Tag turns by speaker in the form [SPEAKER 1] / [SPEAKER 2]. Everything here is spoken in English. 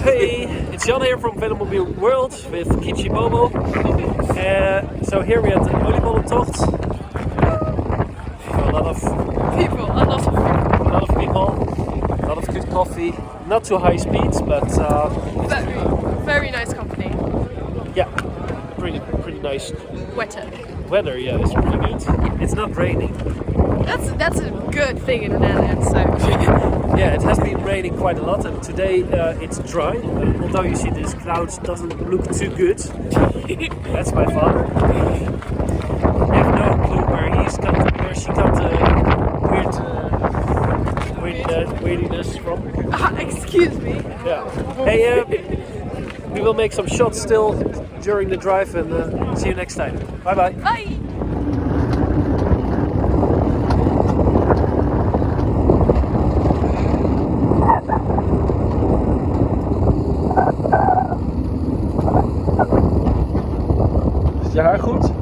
[SPEAKER 1] Hey, it's Jan here from Velomobile World with Kichi Bobo. So here we at the Oliebollentocht. A lot of
[SPEAKER 2] People, a lot of
[SPEAKER 1] people, a lot of good coffee. Not too high speeds, but
[SPEAKER 2] very nice company.
[SPEAKER 1] yeah, pretty nice
[SPEAKER 2] Wetter.
[SPEAKER 1] weather. Yeah, it's pretty good. It's not raining.
[SPEAKER 2] That's a good thing in the Netherlands. So
[SPEAKER 1] Yeah, it has been raining quite a lot, and today it's dry. Although you see this clouds doesn't look too good. That's my father. I have no clue where she got weirdiness from.
[SPEAKER 2] excuse me.
[SPEAKER 1] Yeah. Hey, we will make some shots still during the drive, and see you next time. Bye bye.
[SPEAKER 2] Bye.
[SPEAKER 1] Is je haar goed?